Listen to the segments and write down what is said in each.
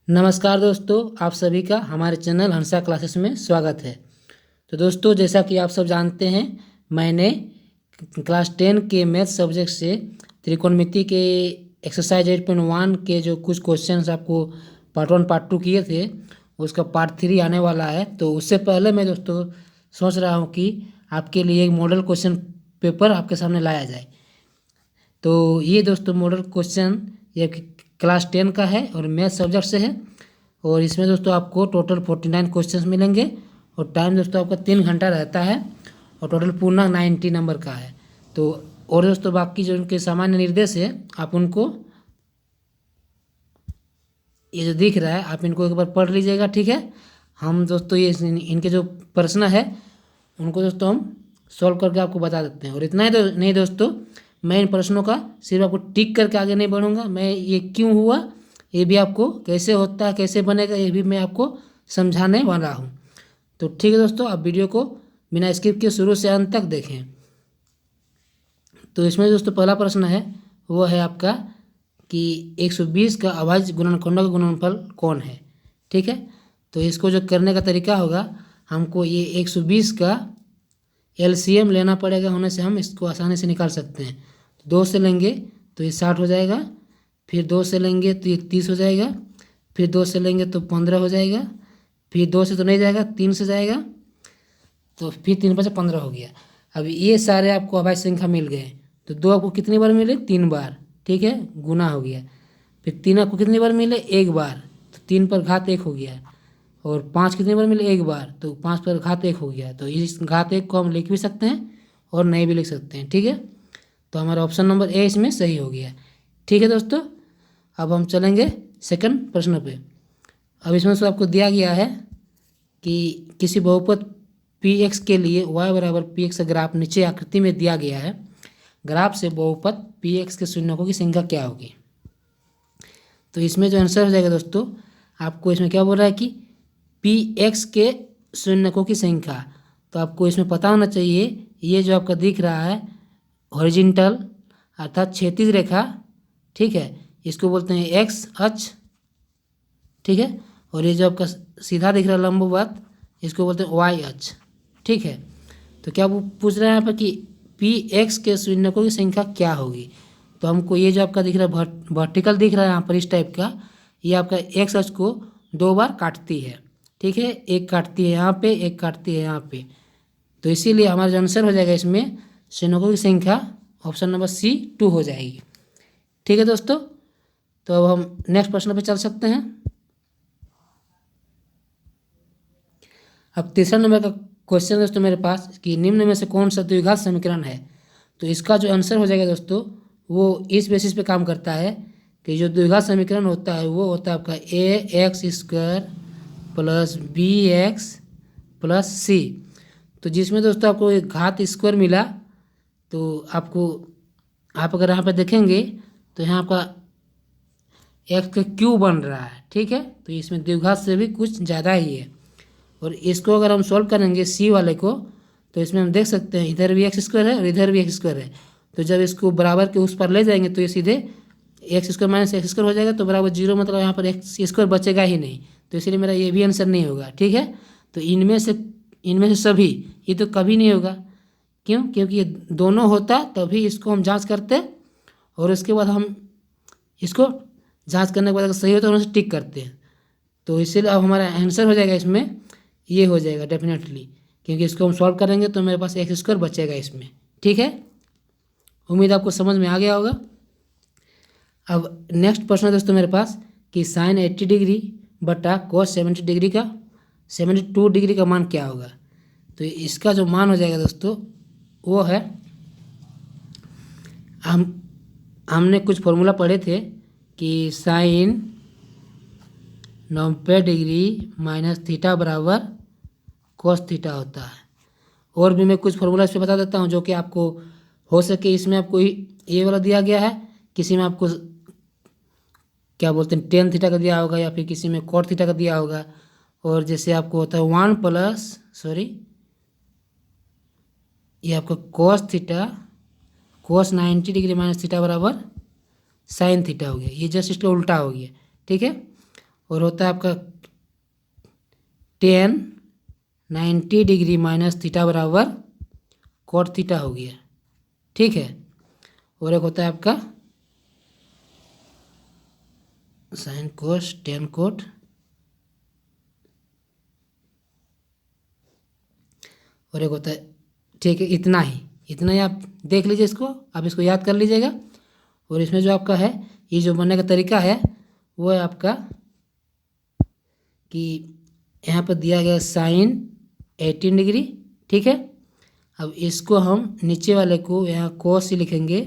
नमस्कार दोस्तों, आप सभी का हमारे चैनल हंसा क्लासेस में स्वागत है। तो दोस्तों, जैसा कि आप सब जानते हैं, मैंने क्लास 10 के मैथ सब्जेक्ट से त्रिकोणमिति के एक्सरसाइज 8.1 के जो कुछ क्वेश्चंस आपको पार्ट 1 पार्ट 2 किए थे, उसका पार्ट 3 आने वाला है। तो उससे पहले मैं दोस्तों सोच रहा हूँ कि आपके लिए एक मॉडल क्वेश्चन पेपर आपके सामने लाया जाए। तो ये दोस्तों मॉडल क्वेश्चन ये क्लास 10 का है और मैथ सब्जेक्ट से है। और इसमें दोस्तों आपको टोटल 49 क्वेश्चंस मिलेंगे और टाइम दोस्तों आपका 3 घंटा रहता है और टोटल पूर्ण 90 नंबर का है। तो और दोस्तों बाकी जो उनके सामान्य निर्देश है, आप उनको ये जो दिख रहा है आप इनको एक बार पढ़ लीजिएगा, ठीक है। हम दोस्तों ये इनके जो प्रश्न है उनको दोस्तों हम सॉल्व करके आपको बता देते हैं। और इतना ही नहीं दोस्तों, मैं इन प्रश्नों का सिर्फ आपको टिक करके आगे नहीं बढ़ूंगा, मैं ये क्यों हुआ ये भी आपको, कैसे होता है कैसे बनेगा ये भी मैं आपको समझाने वाला हूँ। तो ठीक है दोस्तों, आप वीडियो को बिना स्किप के शुरू से अंत तक देखें। तो इसमें दोस्तों पहला प्रश्न है वो है आपका कि 120 का अभाज्य गुणनखंडों का गुणनफल कौन है, ठीक है। तो इसको जो करने का तरीका होगा, हमको ये 120 का एलसीएम लेना पड़ेगा, होने से हम इसको आसानी से निकाल सकते हैं। तो 2 से लेंगे तो ये 60 हो जाएगा, फिर 2 से लेंगे तो ये 30 हो जाएगा, फिर 2 से लेंगे तो 15 हो जाएगा, फिर 2 से तो नहीं जाएगा 3 से जाएगा, तो फिर 3 पर से 15 हो गया। अब ये सारे आपको अभाज्य संख्या मिल गए। तो 2 आपको कितनी बार मिले? 3 बार, ठीक है, गुना हो गया। फिर 3 आपको कितनी बार मिले? 1 बार, तो 3 पर घात 1 हो गया। और 5 कितनी बार मिले? 1 बार, तो 5 पर घात 1 हो गया। तो इस घात 1 को हम लिख भी सकते हैं और नहीं भी लिख सकते हैं, ठीक है। तो हमारा ऑप्शन नंबर ए इसमें सही हो गया, ठीक है दोस्तों। अब हम चलेंगे सेकंड प्रश्न पे। अब इसमें से आपको दिया गया है कि किसी बहुपद पी एक्स के लिए y बराबर पी एक्स का ग्राफ नीचे आकृति में दिया गया है। ग्राफ से बहुपद पी एक्स के शून्यकों की संख्या क्या होगी। तो इसमें जो आंसर हो जाएगा दोस्तों, आपको इसमें क्या बोल रहा है कि पी एक्स के शून्यकों की संख्या। तो आपको इसमें पता होना चाहिए, ये जो आपका दिख रहा है हॉरिजॉन्टल अर्थात क्षैतिज रेखा, ठीक है, इसको बोलते हैं एक्स अक्ष, ठीक है। और ये जो आपका सीधा दिख रहा है लंबवत, इसको बोलते हैं वाई अक्ष, ठीक है। तो क्या वो पूछ रहे हैं यहाँ पर कि पी एक्स के शून्यकों की संख्या क्या होगी। तो हमको ये जो आपका दिख रहा है वर्टिकल दिख रहा है यहाँ पर इस टाइप का, ये आपका एक्स अक्ष को 2 बार काटती है, ठीक है। एक काटती है यहाँ पे, एक काटती है यहाँ पे। तो इसीलिए हमारा जो आंसर हो जाएगा इसमें शून्यकों की संख्या ऑप्शन नंबर सी 2 हो जाएगी, ठीक है दोस्तों। तो अब हम नेक्स्ट प्रश्न पे चल सकते हैं। अब तीसरा नंबर का क्वेश्चन दोस्तों मेरे पास कि निम्न में से कौन सा द्विघात समीकरण है। तो इसका जो आंसर हो जाएगा दोस्तों, वो इस बेसिस पे काम करता है कि जो द्विघात समीकरण होता है वो होता है आपका A x square plus B x plus C. तो जिसमें दोस्तों आपको एक घात स्क्वायर मिला, तो आपको आप अगर यहाँ पर देखेंगे तो यहाँ आपका एक्स का क्यूब बन रहा है, ठीक है। तो इसमें द्विघात से भी कुछ ज़्यादा ही है। और इसको अगर हम सॉल्व करेंगे सी वाले को, तो इसमें हम देख सकते हैं इधर भी एक्स स्क्वायर है और इधर भी एक्स स्क्वायर है। तो जब इसको बराबर के उस पर ले जाएंगे तो ये सीधे x square minus x square हो जाएगा, तो बराबर 0, मतलब यहाँ पर एक्स स्क्वायर बचेगा ही नहीं। तो इसीलिए मेरा ये भी आंसर नहीं होगा, ठीक है। तो इनमें से सभी ये तो कभी नहीं होगा। क्यों? क्योंकि ये दोनों होता तभी इसको हम जाँच करते और उसके बाद हम इसको जाँच करने के बाद अगर सही होता है तो उसे टिक करते हैं। तो इसीलिए अब हमारा आंसर हो जाएगा इसमें ये हो जाएगा डेफिनेटली, क्योंकि इसको हम सॉल्व करेंगे तो मेरे पास एक्स स्क्वायर बचेगा इसमें, ठीक है। उम्मीद आपको समझ में आ गया होगा। अब नेक्स्ट प्रश्न है दोस्तों मेरे पास कि साइन 80 डिग्री बटा कॉस 70 डिग्री का 72 डिग्री का मान क्या होगा। तो इसका जो मान हो जाएगा दोस्तों वो है, हमने कुछ फॉर्मूला पढ़े थे कि साइन 90 डिग्री माइनस थीटा बराबर कॉस थीटा होता है। और भी मैं कुछ फॉर्मूला इस पर बता देता हूँ जो कि आपको हो सके इसमें आपको ये वाला दिया गया है, किसी में आपको क्या बोलते हैं टेन थीटा का दिया होगा या फिर किसी में कॉट थीटा का दिया होगा। और जैसे आपको होता है 1 प्लस ये आपका cos theta cos 90 degree minus theta बराबर साइन थीटा हो गया, ये जस्ट इसका उल्टा हो गया, ठीक है। और होता है आपका टेन 90 डिग्री माइनस थीटा बराबर कॉट थीटा हो गया, ठीक है। और एक होता है आपका साइन कोस टेन कोट, और एक होता है, ठीक है। इतना ही आप देख लीजिए इसको, आप इसको याद कर लीजिएगा। और इसमें जो आपका है, ये जो बनने का तरीका है वो है आपका कि यहाँ पर दिया गया साइन 18 डिग्री, ठीक है। अब इसको हम नीचे वाले को यहाँ कोस से लिखेंगे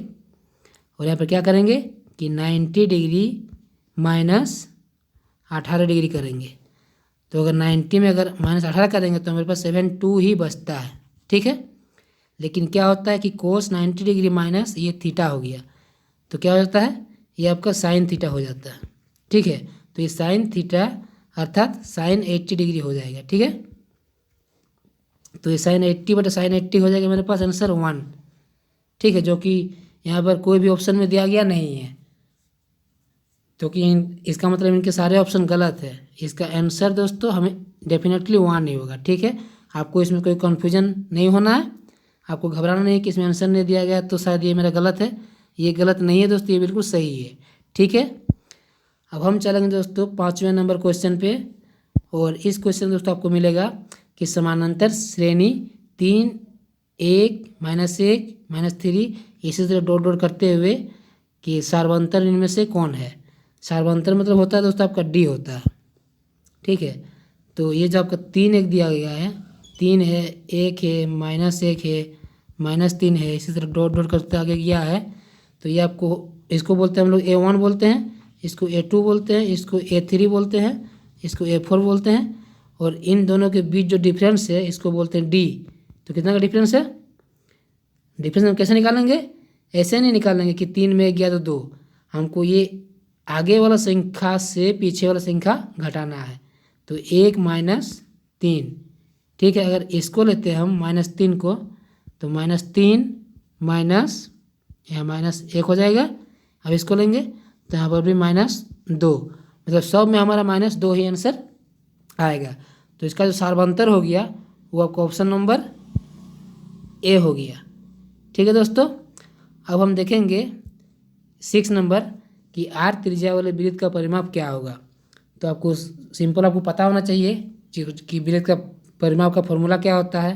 और यहाँ पर क्या करेंगे कि 90 डिग्री माइनस 18 डिग्री करेंगे। तो अगर 90 में अगर माइनस 18 करेंगे तो हमारे पास 72 ही बचता है, ठीक है। लेकिन क्या होता है कि कोस 90 डिग्री माइनस ये थीटा हो गया, तो क्या हो जाता है, ये आपका साइन थीटा हो जाता है, ठीक है। तो ये साइन थीटा अर्थात साइन 80 डिग्री हो जाएगा, ठीक है। तो ये साइन 80 बटा साइन 80 हो जाएगा मेरे पास आंसर 1, ठीक है। जो कि यहाँ पर कोई भी ऑप्शन में दिया गया नहीं है, क्योंकि इसका मतलब इनके सारे ऑप्शन गलत है। इसका आंसर दोस्तों हमें डेफिनेटली 1 ही होगा, ठीक है। आपको इसमें कोई कन्फ्यूजन नहीं होना है, आपको घबराना नहीं कि इसमें आंसर नहीं दिया गया तो शायद ये मेरा गलत है। ये गलत नहीं है दोस्तों, ये बिल्कुल सही है, ठीक है। अब हम चलेंगे दोस्तों 5वें नंबर क्वेश्चन पे। और इस क्वेश्चन में दोस्तों आपको मिलेगा कि समानांतर श्रेणी 3 1 -1 -3 इसी तरह डॉट डॉट करते हुए कि सार्वंतर इनमें से कौन है। सार्वंतर मतलब होता है दोस्तों आपका डी होता है, ठीक है। तो ये जो आपका 3 1 दिया गया है, 3 है, 1 है, -1 है, -3 है, इसी तरह डॉट डॉट करते आगे गया है। तो ये आपको, इसको बोलते हैं हम लोग A1 बोलते हैं, इसको A2 बोलते हैं, इसको A3 बोलते हैं, इसको A4 बोलते हैं। और इन दोनों के बीच जो डिफरेंस है इसको बोलते हैं डी। तो कितना का डिफरेंस है, डिफरेंस हम कैसे निकालेंगे, ऐसे नहीं निकालेंगे कि 3 में 1 गया तो 2, हमको ये आगे वाला संख्या से पीछे वाला संख्या घटाना है। तो 1 -3, ठीक है। अगर इसको लेते हैं हम -3 को, तो -3 माइनस यहाँ -1 हो जाएगा। अब इसको लेंगे तो यहाँ पर भी -2, मतलब सब में हमारा -2 ही आंसर आएगा। तो इसका जो सार्वंतर हो गया वो आपका ऑप्शन नंबर ए हो गया, ठीक है दोस्तों। अब हम देखेंगे 6 नंबर कि आर त्रिज्या वाले वृत्त का परिमाप क्या होगा। तो आपको सिंपल आपको पता होना चाहिए कि वृत्त का परिमाप का फॉर्मूला क्या होता है।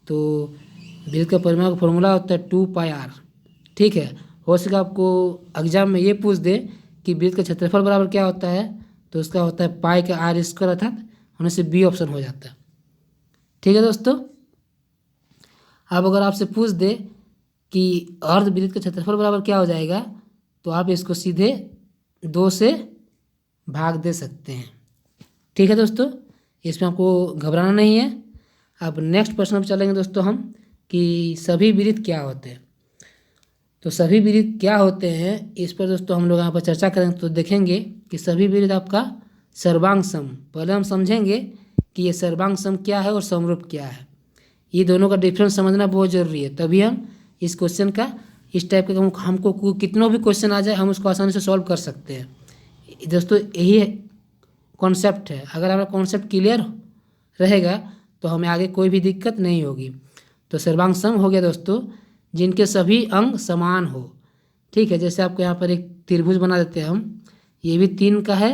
तो वृत्त का परिमाप का फॉर्मूला होता है 2πr, ठीक है। हो सके आपको एग्जाम में ये पूछ दे कि वृत्त का क्षेत्रफल बराबर क्या होता है, तो उसका होता है पाई का आर स्क्वायर, अर्थात होने से बी ऑप्शन हो जाता है, ठीक है दोस्तों। अब अगर आपसे पूछ दे कि अर्धवृत्त का क्षेत्रफल बराबर क्या हो जाएगा, तो आप इसको सीधे 2 से भाग दे सकते हैं, ठीक है दोस्तों। इसमें आपको घबराना नहीं है। अब नेक्स्ट प्रश्न पर चलेंगे दोस्तों हम कि सभी वृत्त क्या होते हैं। तो सभी वृत्त क्या होते हैं इस पर दोस्तों हम लोग यहाँ पर चर्चा करेंगे। तो देखेंगे कि सभी वृत्त आपका सर्वांग सम, पहले हम समझेंगे कि ये सर्वांग सम क्या है और समरूप क्या है। ये दोनों का डिफरेंस समझना बहुत ज़रूरी है, तभी हम इस क्वेश्चन का इस टाइप का हमको कितना भी क्वेश्चन आ जाए हम उसको आसानी से सॉल्व कर सकते हैं दोस्तों। यही कॉन्सेप्ट है, अगर हमारा कॉन्सेप्ट क्लियर रहेगा तो हमें आगे कोई भी दिक्कत नहीं होगी। तो सर्वांग सम हो गया दोस्तों जिनके सभी अंग समान हो, ठीक है। जैसे आपको यहाँ पर एक त्रिभुज बना देते हैं हम, ये भी 3 का है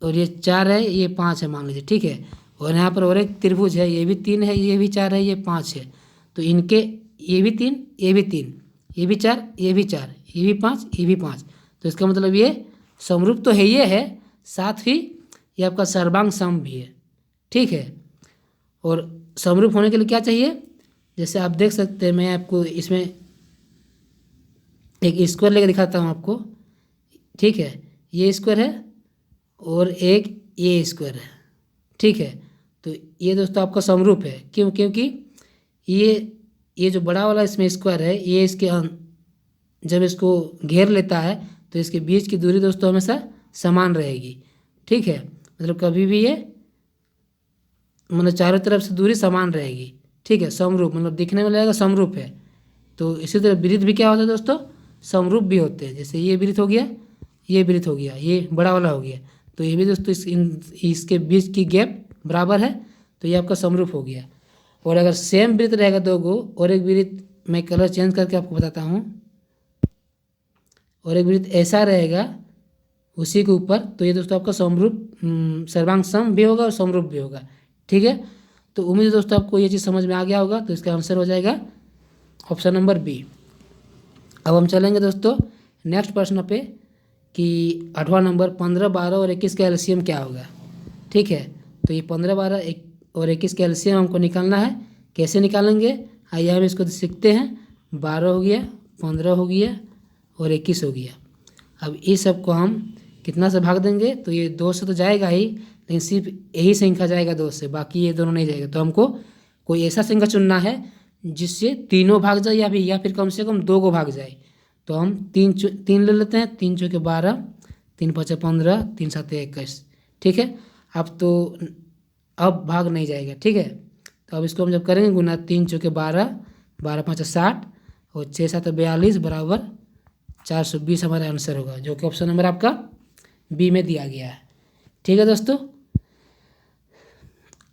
और ये 4 है, ये 5 है मान लीजिए, ठीक है। और यहाँ पर और एक त्रिभुज है, ये भी 3 है, ये भी 4 है, ये 5 है। तो इनके ये भी 3, ये भी 3, ये भी 4, ये भी 4, ये भी 5, ये भी 5। तो इसका मतलब ये समरूप तो है, ये है, साथ ही ये आपका सर्वांग सम भी है, ठीक है। और समरूप होने के लिए क्या चाहिए, जैसे आप देख सकते हैं, मैं आपको इसमें एक स्क्वायर लेकर दिखाता हूँ आपको, ठीक है। ये स्क्वायर है और एक ये स्क्वायर है, ठीक है। तो ये दोस्तों आपका समरूप है, क्यों, क्योंकि ये जो बड़ा वाला इसमें स्क्वायर है, ये इसके जब इसको घेर लेता है तो इसके बीच की दूरी दोस्तों हमेशा समान रहेगी, ठीक है। मतलब कभी भी ये मतलब चारों तरफ से दूरी समान रहेगी, ठीक है। समरूप मतलब दिखने में लगेगा समरूप है। तो इसी तरह वृत्त भी क्या होता है दोस्तों, समरूप भी होते हैं। जैसे ये वृत्त हो गया, ये वृत्त हो गया, ये बड़ा वाला हो गया, तो ये भी दोस्तों इसके बीच की गैप बराबर है, तो ये आपका समरूप हो गया। और अगर सेम वृत्त रहेगा 2 गो और एक वृत्त, मैं कलर चेंज करके आपको बताता हूँ, और एक वृत्त ऐसा रहेगा उसी के ऊपर, तो ये दोस्तों आपका समरूप सर्वांग सम भी होगा और समरूप भी होगा। ठीक है, तो उम्मीद है दोस्तों आपको ये चीज़ समझ में आ गया होगा। तो इसका आंसर हो जाएगा ऑप्शन नंबर बी। अब हम चलेंगे दोस्तों नेक्स्ट प्रश्न पे कि 8वां नंबर 15, 12 और 21 का एलसीएम क्या होगा। ठीक है, तो ये 15, 12 और 21 का एलसीएम हमको निकालना है। कैसे निकालेंगे, आइए हम इसको सीखते हैं। 12 हो गया, 15 हो गया और 21 हो गया। अब इस सब को हम कितना से भाग देंगे, तो ये 2 से तो जाएगा ही, लेकिन सिर्फ यही संख्या जाएगा 2 से, बाकी ये दोनों नहीं जाएगा। तो हमको कोई ऐसा संख्या चुनना है जिससे तीनों भाग जाए या फिर कम से कम 2 को भाग जाए। तो हम 3 ले लेते हैं। 3 चौके 12, 3 5 15, 3 7 21। ठीक है, अब भाग नहीं जाएगा। ठीक है, तो अब इसको हम जब करेंगे गुना, 3 चौके 12, 12 5 60 और 6 7 42 बराबर 420 हमारा आंसर होगा, जो कि ऑप्शन नंबर आपका बी में दिया गया है। ठीक है दोस्तों,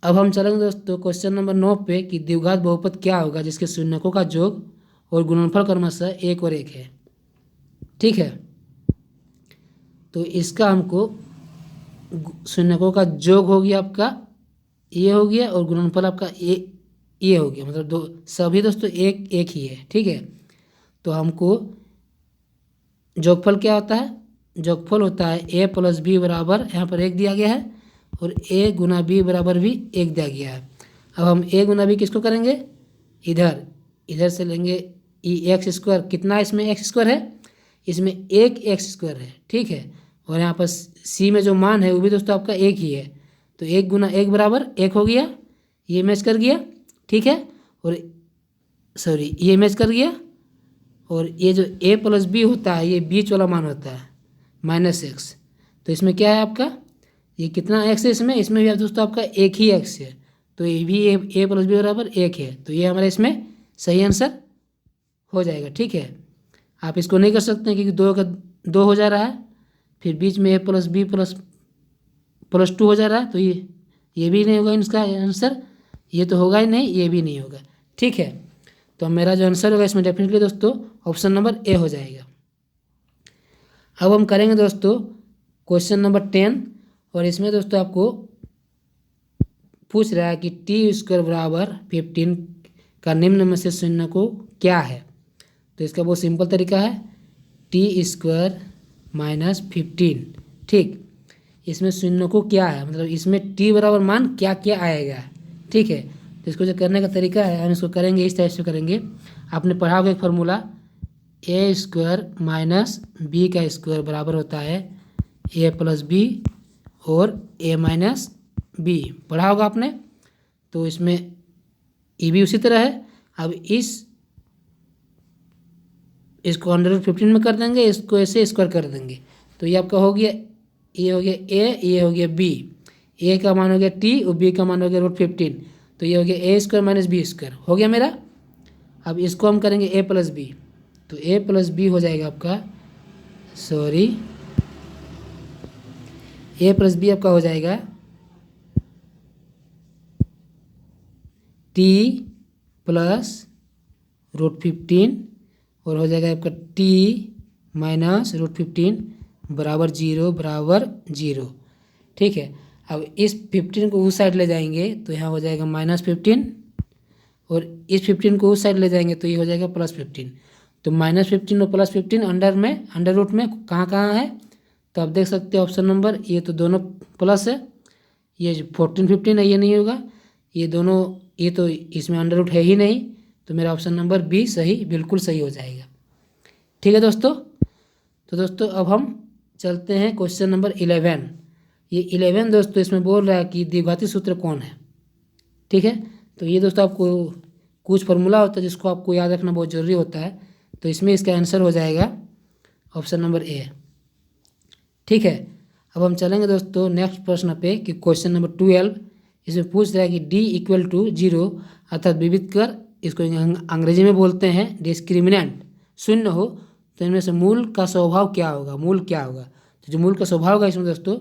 अब हम चलेंगे दोस्तों क्वेश्चन नंबर 9 पे कि द्विघात बहुपद क्या होगा जिसके शून्यकों का योग और गुणनफल क्रमशः 1 और 1 है। ठीक है, तो इसका हमको शून्यकों का योग हो गया आपका ये हो गया, और गुणनफल आपका ये हो गया, मतलब दो सभी दोस्तों एक ही है। ठीक है, तो हमको योगफल क्या होता है, योगफल होता है a प्लस बी बराबर, यहाँ पर 1 दिया गया है, और a गुना बी बराबर भी 1 दिया गया है। अब हम a गुना बी किसको करेंगे, इधर से लेंगे एक्स स्क्वायर। कितना इसमें एक्स स्क्वायर है, इसमें 1 एक्स स्क्वायर है। ठीक है, और यहाँ पर सी में जो मान है वो भी दोस्तों आपका 1 ही है, तो 1 गुना 1 बराबर 1 हो गया, ये मैच कर गया। ठीक है, और सॉरी ये मैच कर गया, और ये जो a प्लस बी होता है ये बीच वाला मान होता है -x। तो इसमें क्या है आपका, ये कितना x है, इसमें भी दोस्तों आपका 1 ही x है, तो ये भी a प्लस बी बराबर 1 है, तो ये हमारा इसमें सही आंसर हो जाएगा। ठीक है, आप इसको नहीं कर सकते क्योंकि 2 का 2 हो जा रहा है, फिर बीच में a प्लस बी प्लस 2 हो जा रहा है, तो ये भी नहीं होगा इसका आंसर, ये तो होगा ही नहीं, ये भी नहीं होगा। ठीक है, तो मेरा जो आंसर होगा इसमें डेफिनेटली दोस्तों ऑप्शन नंबर ए हो जाएगा। अब हम करेंगे दोस्तों क्वेश्चन नंबर 10, और इसमें दोस्तों आपको पूछ रहा है कि t² बराबर 15 का निम्न में से शून्य को क्या है। तो इसका बहुत सिंपल तरीका है, t² माइनस 15। ठीक, इसमें शून्य को क्या है, मतलब इसमें t बराबर मान क्या क्या आएगा। ठीक है, तो इसको जो करने का तरीका है हम इसको करेंगे इस टाइप से करेंगे। आपने पढ़ा होगा एक फार्मूला, a² माइनस बी का स्क्वायर बराबर होता है a प्लस बी और a माइनस बी, पढ़ा होगा आपने। तो इसमें ये भी उसी तरह है। अब इसको √15 में कर देंगे, इसको ऐसे स्क्वायर कर देंगे, तो ये आपका हो गया, ये हो गया a, ये हो गया b, a का मान हो गया t और b का मान हो गया √15, तो ये हो गया a² माइनस बी स्क्वायर हो गया मेरा। अब इसको हम करेंगे a प्लस बी, तो a प्लस बी हो जाएगा आपका, सॉरी a प्लस बी आपका हो जाएगा t प्लस √15 और हो जाएगा आपका t माइनस √15 बराबर 0। ठीक है, अब इस 15 को उस साइड ले जाएंगे तो यहाँ हो जाएगा -15, और इस 15 को उस साइड ले जाएंगे तो ये हो जाएगा +15। तो -15 और +15 अंडर रूट में कहाँ है, तो आप देख सकते हैं ऑप्शन नंबर, ये तो दोनों प्लस है, ये 14 15 है, ये नहीं होगा, ये दोनों, ये तो इसमें अंडर रूट है ही नहीं, तो मेरा ऑप्शन नंबर बी सही, बिल्कुल सही हो जाएगा। ठीक है दोस्तों, तो दोस्तों अब हम चलते हैं क्वेश्चन नंबर 11। ये 11 दोस्तों इसमें बोल रहा है कि द्विघाती सूत्र कौन है। ठीक है, तो ये दोस्तों आपको कुछ फार्मूला होता है जिसको आपको याद रखना बहुत ज़रूरी होता है, तो इसमें इसका आंसर हो जाएगा ऑप्शन नंबर ए। ठीक है, अब हम चलेंगे दोस्तों नेक्स्ट प्रश्न पे कि क्वेश्चन नंबर 12, इसमें पूछ रहा है कि d = 0 अर्थात विविध कर, इसको अंग्रेजी में बोलते हैं डिस्क्रिमिनेंट, शून्य हो तो इनमें से मूल का स्वभाव क्या होगा, मूल क्या होगा। तो जो मूल का स्वभाव होगा इसमें दोस्तों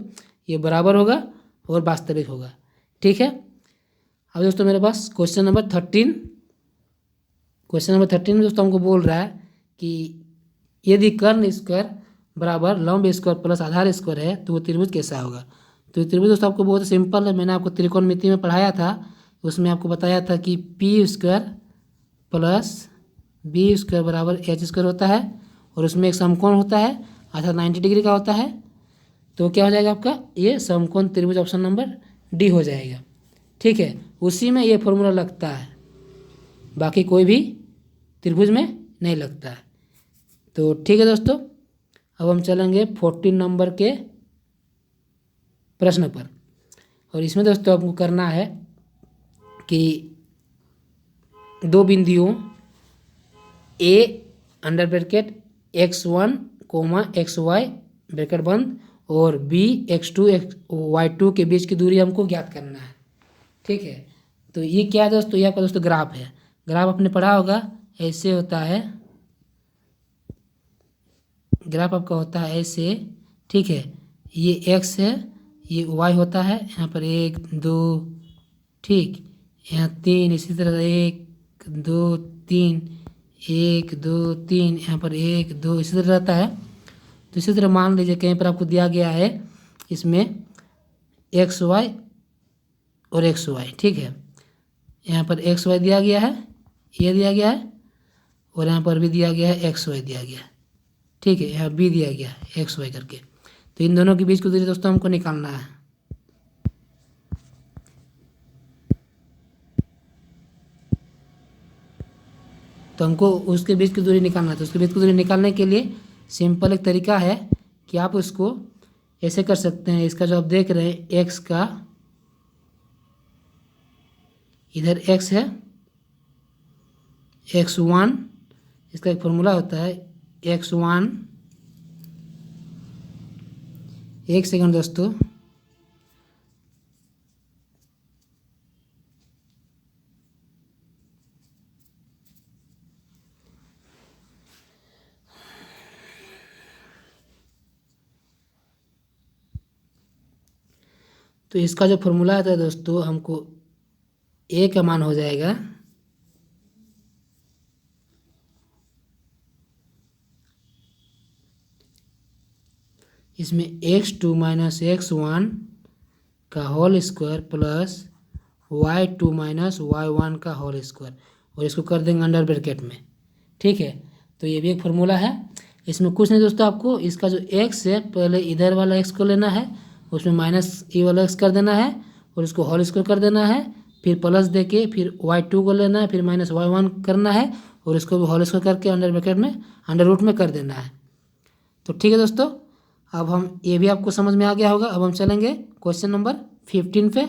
ये बराबर होगा और वास्तविक होगा। ठीक है। अब दोस्तों मेरे पास क्वेश्चन नंबर 13 में दोस्तों हमको बोल रहा है कि यदि कर्ण स्क्वायर बराबर लंब स्क्वायर प्लस आधार स्क्वायर है तो वो त्रिभुज कैसा होगा। तो ये त्रिभुज दोस्तों आपको बहुत सिंपल है, मैंने आपको त्रिकोणमिति में पढ़ाया था, उसमें आपको बताया था कि P square plus B square बराबर एच स्क्वायर होता है और उसमें एक समकोण होता है अर्थात 90 डिग्री का होता है। तो क्या हो जाएगा आपका ये समकोण त्रिभुज, ऑप्शन नंबर डी हो जाएगा। ठीक है, उसी में ये फॉर्मूला लगता है, बाकी कोई भी त्रिभुज में नहीं लगता है। तो ठीक है दोस्तों, अब हम चलेंगे 14 नंबर के प्रश्न पर। और इसमें दोस्तों आपको करना है कि दो बिंदुओं A under bracket x1 xy bracket बंद और b x2 y2 के बीच की दूरी हमको ज्ञात करना है। ठीक है, तो ये क्या है दोस्तों, ये आपका दोस्तों ग्राफ है। ग्राफ आपने पढ़ा होगा, ऐसे होता है ग्राफ आपका होता है ऐसे। ठीक है, ये x है, ये y होता है, यहाँ पर 1 2, ठीक, यहाँ 3, इसी तरह 1 2 3 1 2 3, यहाँ पर 1 2 इसी तरह रहता है। तो इसी तरह मान लीजिए कहीं पर आपको दिया गया है इसमें एक्स वाई और एक्स वाई। ठीक है, यहाँ पर एक्स वाई दिया गया है, ये दिया गया है, और यहाँ पर भी दिया गया है एक्स वाई दिया गया है। ठीक है, यहाँ बी दिया गया है एक्स वाई करके। तो इन दोनों के बीच की दूरी दोस्तों हमको निकालना है। तो हमको उसके बीच की दूरी निकालना है। तो उसके बीच की दूरी निकालने के लिए सिंपल एक तरीका है कि आप उसको ऐसे कर सकते हैं। इसका जो आप देख रहे हैं एक्स का, इधर एक्स है x1, इसका एक फॉर्मूला होता है x1, एक सेकंड दोस्तों, तो इसका जो फॉर्मूला आता है दोस्तों, हमको ए का मान हो जाएगा इसमें x2 माइनस x1 का whole square plus y2 minus y1 का होल स्क्वायर, और इसको कर देंगे अंडर ब्रैकेट में। ठीक है, तो ये भी एक फार्मूला है। इसमें कुछ नहीं दोस्तों, आपको इसका जो x है पहले इधर वाला x को लेना है, उसमें माइनस ये वाला x कर देना है और इसको होल स्क्वायर कर देना है, फिर प्लस दे के फिर y2 को लेना है, फिर माइनस y1 करना है और इसको भी होल स्क्वायर करके अंडर ब्रैकेट में अंडर रूट में कर देना है। तो ठीक है दोस्तों, अब हम ये भी आपको समझ में आ गया होगा। अब हम चलेंगे क्वेश्चन नंबर 15 पे।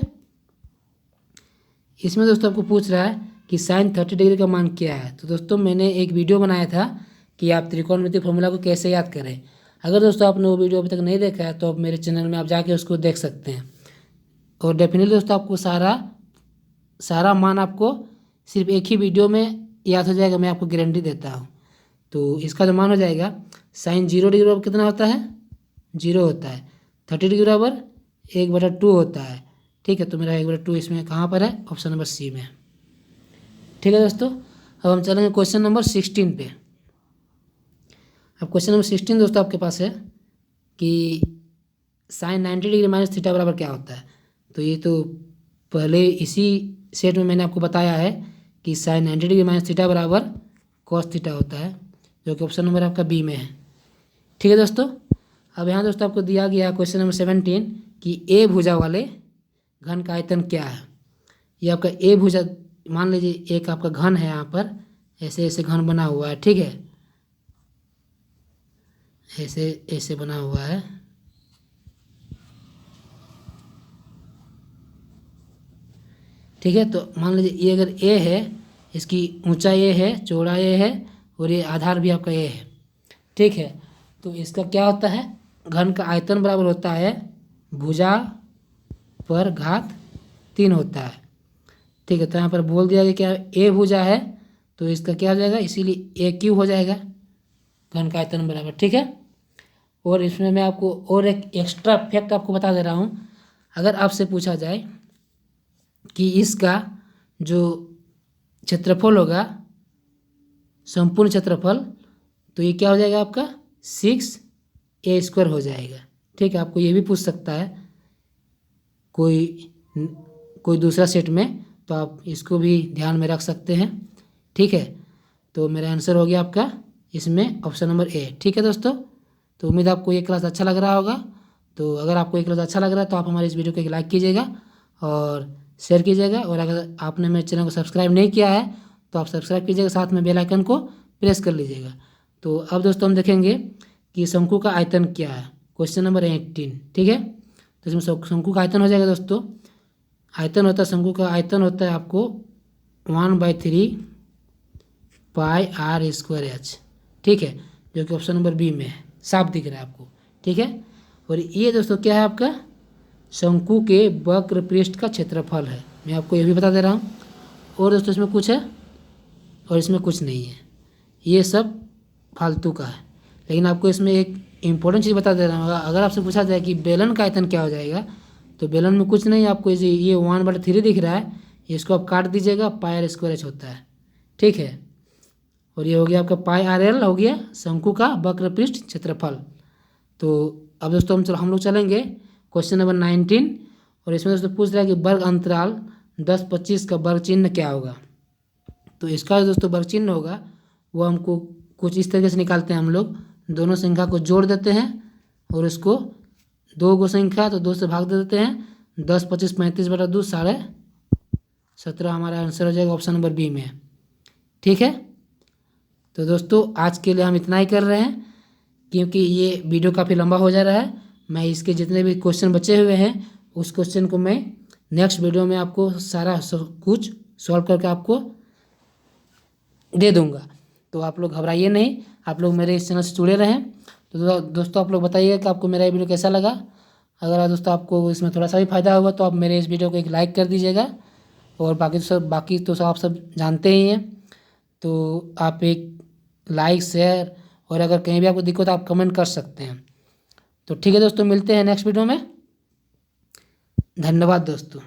इसमें दोस्तों आपको पूछ रहा है कि साइन 30 डिग्री का मान क्या है। तो दोस्तों मैंने एक वीडियो बनाया था कि आप त्रिकोणमिति फॉर्मूला को कैसे याद करें। अगर दोस्तों आपने वो वीडियो अभी तक नहीं देखा है तो आप मेरे चैनल में आप जाके उसको देख सकते हैं। और डेफिनेटली दोस्तों आपको सारा मान आपको सिर्फ एक ही वीडियो में याद हो जाएगा, मैं आपको गारंटी देता हूँ। तो इसका जो मान हो जाएगा साइन 0 डिग्री बराबर कितना होता है, 0 होता है। 30 डिग्री बराबर 1/2 होता है। ठीक है, तो मेरा 1/2 इसमें कहाँ पर है, ऑप्शन नंबर सी में। ठीक है दोस्तों, अब हम चलेंगे क्वेश्चन नंबर 16 पे। अब क्वेश्चन नंबर 16 दोस्तों आपके पास है कि साइन 90 डिग्री माइनस थीटा बराबर क्या होता है। तो ये तो पहले इसी सेट में मैंने आपको बताया है कि साइन 90 डिग्री माइनस थीटा बराबर कॉस थीटा होता है, जो कि ऑप्शन नंबर आपका बी में है। ठीक है दोस्तों, अब यहाँ दोस्तों आपको दिया गया क्वेश्चन नंबर 17 कि ए भुजा वाले घन का आयतन क्या है। ये आपका ए भुजा, मान लीजिए एक आपका घन है, यहाँ पर ऐसे ऐसे घन बना हुआ है। ठीक है, ऐसे ऐसे बना हुआ है। ठीक है, तो मान लीजिए ये अगर ए है, इसकी ऊंचाई ए है, चौड़ाई ए है और ये आधार भी आपका ए है। ठीक है, तो इसका क्या होता है, घन का आयतन बराबर होता है भुजा पर घात 3 होता है। ठीक है, तो यहाँ पर बोल दिया गया क्या ए भुजा है, तो इसका क्या हो जाएगा, इसीलिए ए क्यू हो जाएगा घन का आयतन बराबर। ठीक है, और इसमें मैं आपको और एक एक्स्ट्रा फैक्ट आपको बता दे रहा हूँ। अगर आपसे पूछा जाए कि इसका जो क्षेत्रफल होगा, संपूर्ण क्षेत्रफल, तो ये क्या हो जाएगा आपका 6a² हो जाएगा। ठीक है, आपको ये भी पूछ सकता है कोई दूसरा सेट में, तो आप इसको भी ध्यान में रख सकते हैं। ठीक है, तो मेरा आंसर हो गया आपका इसमें ऑप्शन नंबर ए। ठीक है दोस्तों, तो उम्मीद आपको ये क्लास अच्छा लग रहा होगा। तो अगर आपको ये क्लास अच्छा लग रहा है तो आप हमारे इस वीडियो को एक लाइक कीजिएगा और शेयर कीजिएगा, और अगर आपने मेरे चैनल को सब्सक्राइब नहीं किया है तो आप सब्सक्राइब कीजिएगा, साथ में बेल आइकन को प्रेस कर लीजिएगा। तो अब दोस्तों हम देखेंगे कि शंकु का आयतन क्या है, क्वेश्चन नंबर 18। ठीक है, तो इसमें शंकु का आयतन हो जाएगा दोस्तों, आयतन होता है शंकु का आयतन होता है आपको 1/3 πr²h। ठीक है, जो कि ऑप्शन नंबर बी में है, साफ दिख रहा है आपको। ठीक है, और ये दोस्तों क्या है आपका शंकु के वक्र पृष्ठ का क्षेत्रफल है। मैं आपको ये भी बता दे रहा हूँ। और दोस्तों इसमें कुछ है और इसमें कुछ नहीं है, ये सब फालतू का है। लेकिन आपको इसमें एक इम्पोर्टेंट चीज़ बता दे रहा हूँ। अगर आपसे पूछा जाए कि बेलन का आयतन क्या हो जाएगा, तो बेलन में कुछ नहीं, आपको ये 1/3 दिख रहा है, इसको आप काट दीजिएगा, πr² होता है। ठीक है, और ये हो गया आपका πrl हो गया शंकु का वक्र पृष्ठ क्षेत्रफल। तो अब दोस्तों हम लोग चलेंगे क्वेश्चन नंबर 19, और इसमें दोस्तों पूछ रहा है कि वर्ग अंतराल 10-25 का वर्ग चिन्ह क्या होगा। तो इसका दोस्तों वर्ग चिन्ह होगा वो हमको कुछ इस तरीके से निकालते हैं। हम लोग दोनों संख्या को जोड़ देते हैं और इसको 2 संख्या तो 2 से भाग दे देते हैं, 10, 25, 35/2 17 हमारा आंसर हो जाएगा ऑप्शन नंबर बी में। ठीक है, तो दोस्तों आज के लिए हम इतना ही कर रहे हैं, क्योंकि ये वीडियो काफ़ी लंबा हो जा रहा है। मैं इसके जितने भी क्वेश्चन बचे हुए हैं उस क्वेश्चन को मैं नेक्स्ट वीडियो में आपको सारा कुछ सॉल्व करके आपको दे दूंगा। तो आप लोग घबराइए नहीं, आप लोग मेरे इस चैनल से जुड़े रहें। तो दोस्तों आप लोग बताइए कि आपको मेरा ये वीडियो कैसा लगा। अगर दोस्तों आपको इसमें थोड़ा सा भी फ़ायदा हुआ तो आप मेरे इस वीडियो को एक लाइक कर दीजिएगा, और बाकी तो सब आप सब जानते ही हैं। तो आप एक लाइक, शेयर, और अगर कहीं भी आपको दिक्कत आप कमेंट कर सकते हैं। तो ठीक है दोस्तों, मिलते हैं नेक्स्ट वीडियो में। धन्यवाद दोस्तों।